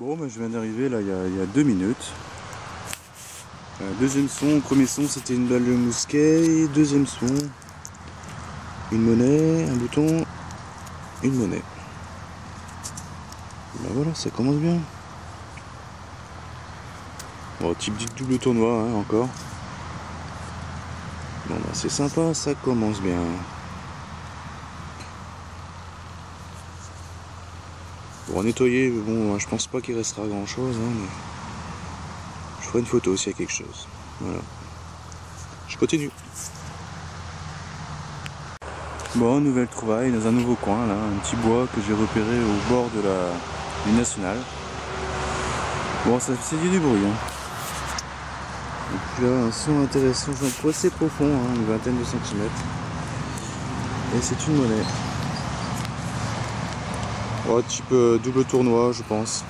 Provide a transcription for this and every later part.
Bon, bah, je viens d'arriver là il y a 2 minutes. Deuxième son, premier son c'était une balle de mousquet, deuxième son, une monnaie, un bouton, une monnaie. Bah voilà, ça commence bien. Bon, type dit double tournoi hein, encore. Bon bah c'est sympa, ça commence bien. Pour nettoyer, bon je pense pas qu'il restera grand chose, hein, mais je ferai une photo s'il y a quelque chose. Voilà. Je continue. Bon, nouvelle trouvaille dans un nouveau coin là, un petit bois que j'ai repéré au bord de du national. Bon, ça fait du bruit. Hein. Et puis là, un son intéressant, un trou assez profond, hein, une vingtaine de centimètres. Et c'est une monnaie. Oh, type double tournoi, je pense.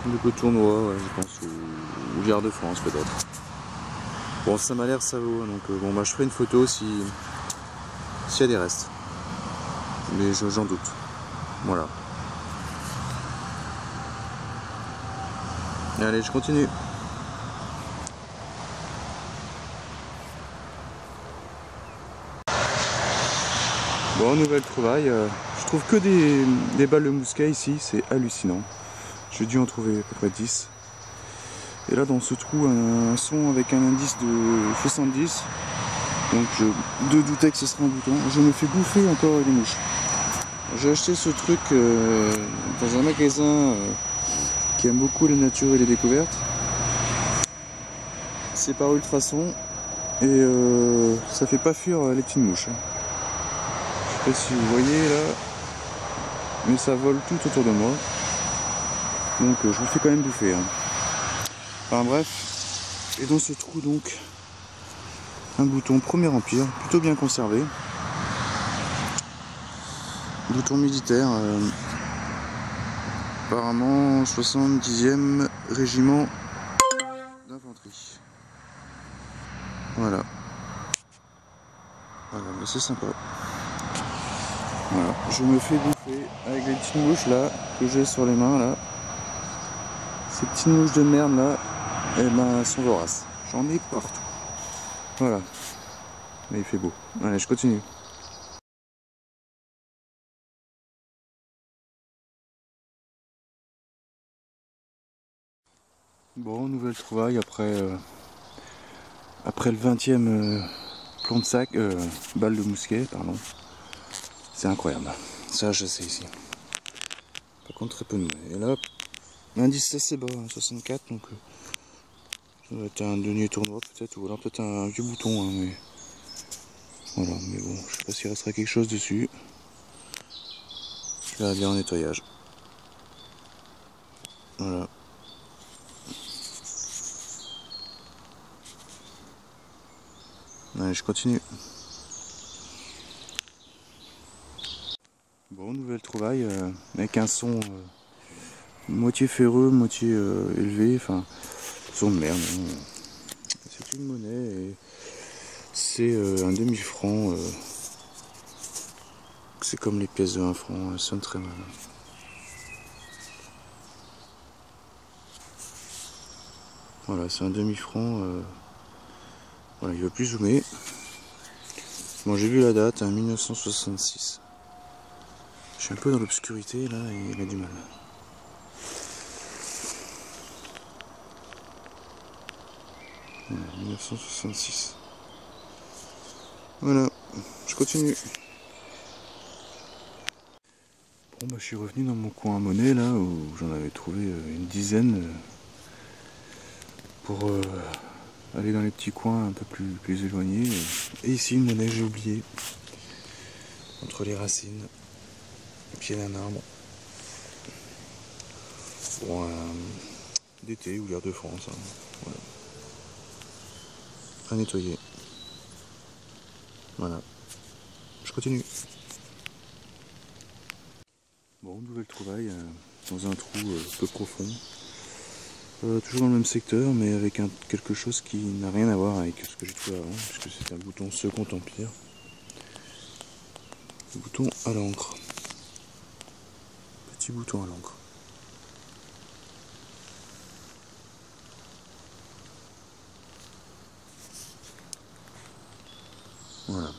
Double tournoi, ouais, je pense, ou Gare de France peut-être. Bon, ça m'a l'air ça vaut, donc bon, bah je ferai une photo s'il y a des restes. Mais j'en doute. Voilà. Allez, je continue. Bon, nouvelle trouvaille. Je trouve que des balles de mousquet ici, c'est hallucinant. J'ai dû en trouver à peu près 10. Et là, dans ce trou, un son avec un indice de 70. Donc, je doutais que ce serait un bouton. Je me fais bouffer encore les mouches. J'ai acheté ce truc dans un magasin qui aime beaucoup la nature et les découvertes. C'est par Ultrason et ça fait pas fuir les petites mouches. Je sais pas si vous voyez là, mais ça vole tout autour de moi. Donc je me fais quand même bouffer. Hein. Enfin bref, et dans ce trou donc, un bouton Premier Empire, plutôt bien conservé. Bouton militaire, apparemment 70e régiment d'infanterie. Voilà. Voilà, mais c'est sympa. Voilà, je me fais bouffer avec les petites mouches là que j'ai sur les mains là. Ces petites mouches de merde là, eh ben elles sont voraces. J'en ai partout. Voilà. Mais il fait beau. Allez, je continue. Bon, nouvelle trouvaille après le 20e plomb de sac, balle de mousquet, pardon. C'est incroyable. Ça, je sais ici. Par contre, très peu de monnaie. Et là, l'indice assez bas, 64, donc ça doit être un denier tournoi peut-être, ou alors peut-être un vieux bouton, hein, mais voilà. Mais bon, je sais pas s'il restera quelque chose dessus. Je verrai bien en nettoyage. Voilà. Allez, je continue. Bon, nouvelle trouvaille avec un son moitié ferreux, moitié élevé, enfin, son de merde. Hein. C'est une monnaie et c'est un demi-franc. C'est comme les pièces de 1 franc, elles sonnent très mal. Voilà, c'est un demi-franc. Voilà, il ne veut plus zoomer. Bon, j'ai vu la date, hein, 1966. Je suis un peu dans l'obscurité là et il a du mal. Voilà, 1966. Voilà, je continue. Bon, bah, je suis revenu dans mon coin à monnaie là où j'en avais trouvé une dizaine pour aller dans les petits coins un peu plus éloignés. Et ici, une monnaie, j'ai oublié. Entre les racines. Le pied d'un arbre. Bon, d'été ou Gare de France. Hein. Voilà. À nettoyer. Voilà. Je continue. Bon, nouvelle trouvaille dans un trou peu profond. Toujours dans le même secteur, mais avec quelque chose qui n'a rien à voir avec ce que j'ai trouvé avant, puisque c'est un bouton Second Empire. Le bouton à l'encre. Petit bouton à l'encre. Voilà.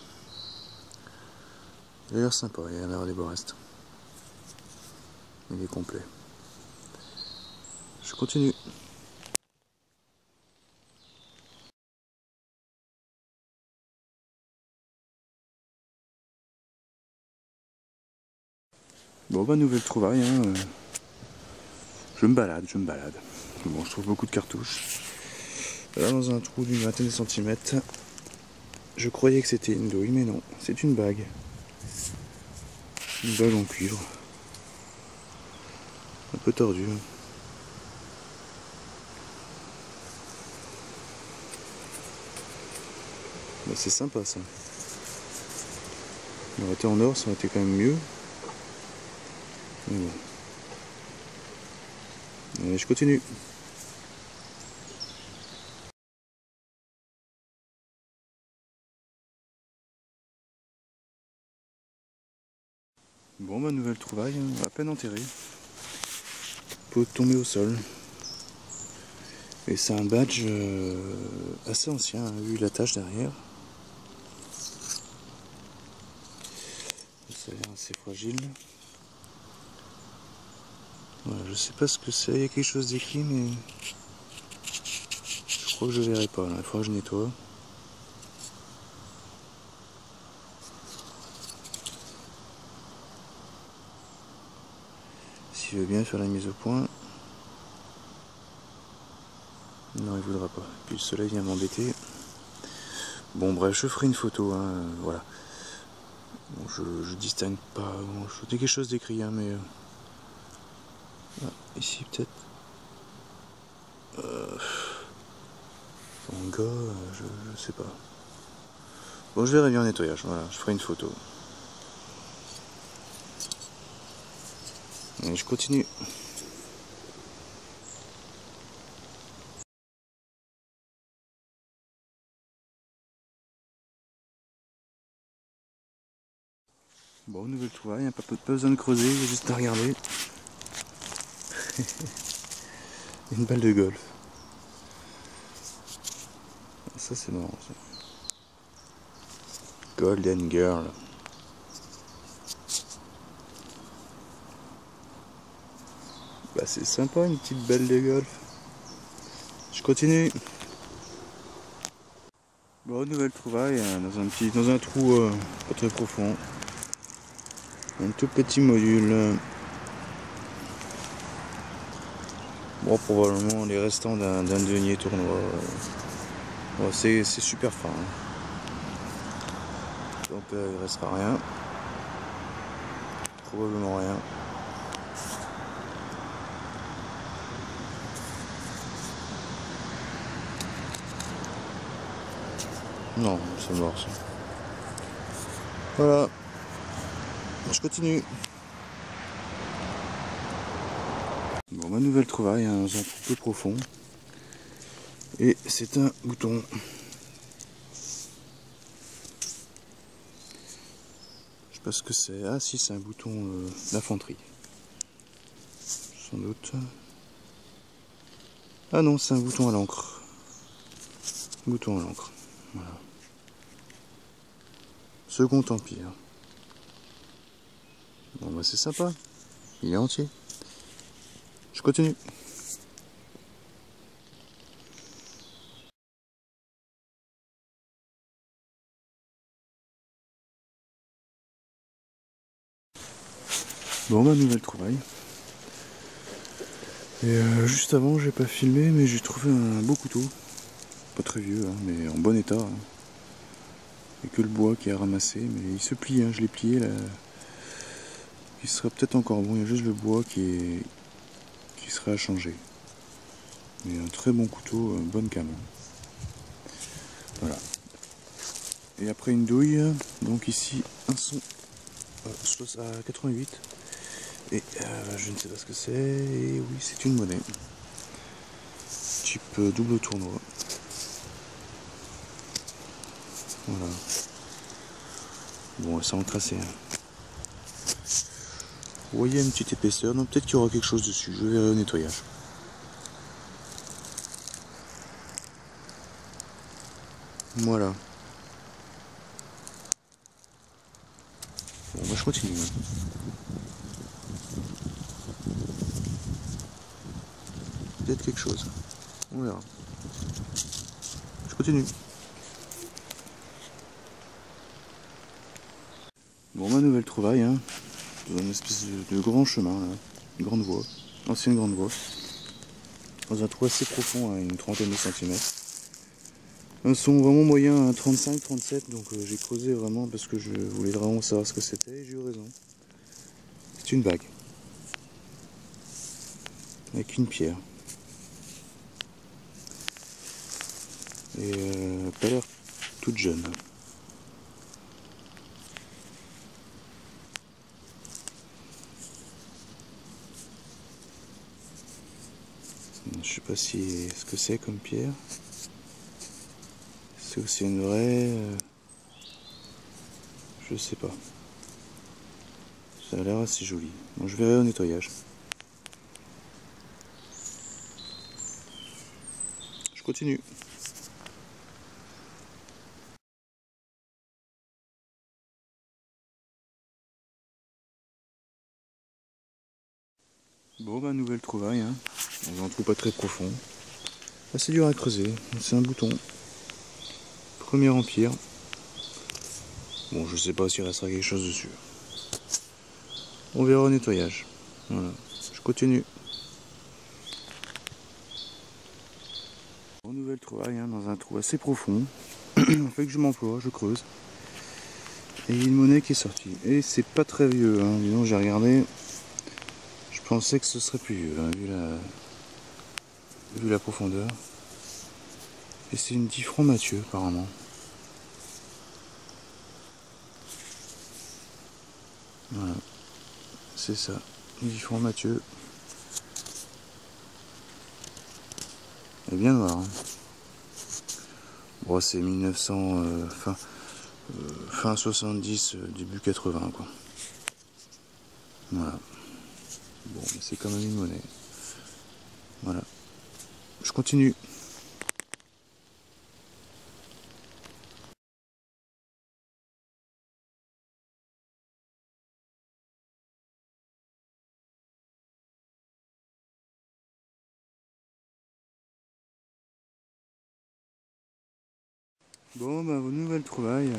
Il a l'air sympa, il y a l'air des beaux restes. Il est complet. Je continue. Bon bah nouvelle trouvaille, hein. Je me balade. Bon, je trouve beaucoup de cartouches. Là dans un trou d'une vingtaine de centimètres. Je croyais que c'était une douille, mais non, c'est une bague. Une bague en cuivre. Un peu tordue. Bah, c'est sympa ça. Il aurait été en or, ça aurait été quand même mieux. Mais bon. Allez, je continue. Bon, ma nouvelle trouvaille, à peine enterrée. Peut tomber au sol. Et c'est un badge assez ancien, hein, vu la tache derrière. Ça a l'air assez fragile. Voilà, je sais pas ce que c'est, il y a quelque chose d'écrit, mais je crois que je verrai pas. Là. Il faudra que je nettoie. S'il veut bien faire la mise au point. Non, il voudra pas. Puis le soleil vient m'embêter. Bon, bref, je ferai une photo, hein, voilà. Bon, je distingue pas. Bon, je dis quelque chose d'écrit, hein, mais. Ah, ici, peut-être. Manga, je sais pas. Bon, je verrai bien en nettoyage, voilà, je ferai une photo. Et je continue. Bon, nouvelle trouvaille, hein, pas besoin de creuser, il y a juste à regarder. Une balle de golf. Ça c'est marrant ça. Golden Girl. Bah c'est sympa une petite balle de golf. Je continue. Bon, nouvelle trouvaille hein, dans un trou pas très profond. Un tout petit module. Bon, probablement les restants d'un denier tournoi. Bon, c'est super fin. Hein. Donc il restera rien. Probablement rien. Non, c'est mort ça. Voilà. Je continue. Bon, ma nouvelle trouvaille hein, dans un trou peu profond. Et c'est un bouton. Je sais pas ce que c'est. Ah si, c'est un bouton d'infanterie. Sans doute. Ah non, c'est un bouton à l'encre. Bouton à l'encre. Voilà. Second Empire. Bon bah c'est sympa. Il est entier. Je continue. Bon, ma nouvelle trouvaille. Et juste avant, j'ai pas filmé, mais j'ai trouvé un beau couteau. Pas très vieux, hein, mais en bon état. Hein. Et que le bois qui a ramassé, mais il se plie, hein, je l'ai plié là. Il serait peut-être encore bon, il y a juste le bois qui serait à changer. Mais un très bon couteau, bonne came. Voilà. Et après une douille, donc ici un son à 88. Et je ne sais pas ce que c'est. Et oui, c'est une monnaie. Type double tournoi. Voilà. Bon, ça encrassé. Hein. Vous voyez une petite épaisseur, donc peut-être qu'il y aura quelque chose dessus. Je verrai au nettoyage. Voilà. Bon, bah, je continue. Peut-être quelque chose. On verra. Je continue. Bon, ma nouvelle trouvaille, hein, dans une espèce de grand chemin, là, une grande voie, ancienne grande voie, dans un trou assez profond, à une trentaine de centimètres. Un son vraiment moyen à 35-37, donc j'ai creusé vraiment parce que je voulais vraiment savoir ce que c'était et j'ai eu raison. C'est une bague, avec une pierre. Et pas l'air toute jeune. Je sais pas si ce que c'est comme pierre. C'est aussi une vraie. Je sais pas. Ça a l'air assez joli. Bon, je verrai au nettoyage. Je continue. Bon, bah, nouvelle trouvaille, hein. Dans un trou pas très profond. Assez dur à creuser. C'est un bouton. Premier empire. Bon, je sais pas s'il restera quelque chose dessus. On verra au nettoyage. Voilà. Je continue. Bon, nouvelle trouvaille, hein, dans un trou assez profond. En fait que je m'emploie, je creuse. Et il y a une monnaie qui est sortie. Et c'est pas très vieux, hein. Dis donc, j'ai regardé. Je pensais que ce serait plus vieux, hein, vu la profondeur. Et c'est une 10 francs Mathieu, apparemment. Voilà. C'est ça. 10 francs Mathieu. Elle est bien noire. Hein. Bon, c'est 1900, fin 70, début 80, quoi. Voilà. Bon, mais c'est quand même une monnaie. Voilà. Je continue. Bon, bah, vos nouvelles trouvailles.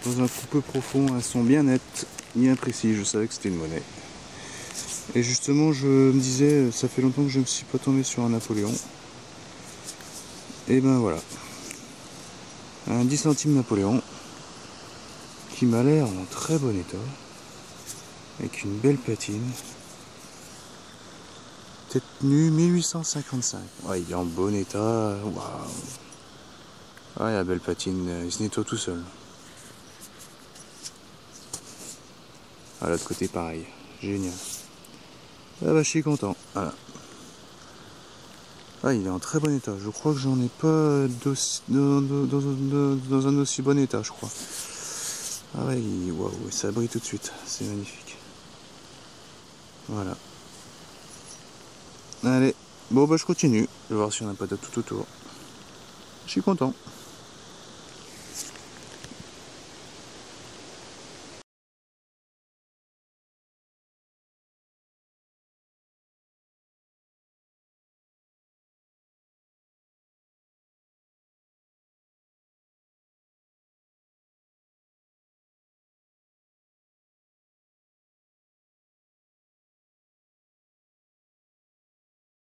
Dans un trou peu profond, elles sont bien nettes, bien précises. Je savais que c'était une monnaie. Et justement, je me disais, ça fait longtemps que je ne me suis pas tombé sur un Napoléon. Et ben voilà. Un 10 centimes Napoléon. Qui m'a l'air en très bon état. Avec une belle patine. Tête nue 1855. Ouais, il est en bon état. Waouh. Ouais, la belle patine, il se nettoie tout seul. À l'autre côté, pareil. Génial. Ah bah, je suis content. Voilà. Ah, il est en très bon état. Je crois que j'en ai pas dans un aussi bon état, je crois. Ah ouais, waouh, ça brille tout de suite. C'est magnifique. Voilà. Allez. Bon, bah, je continue. Je vais voir si on n'a pas de tout autour. Je suis content.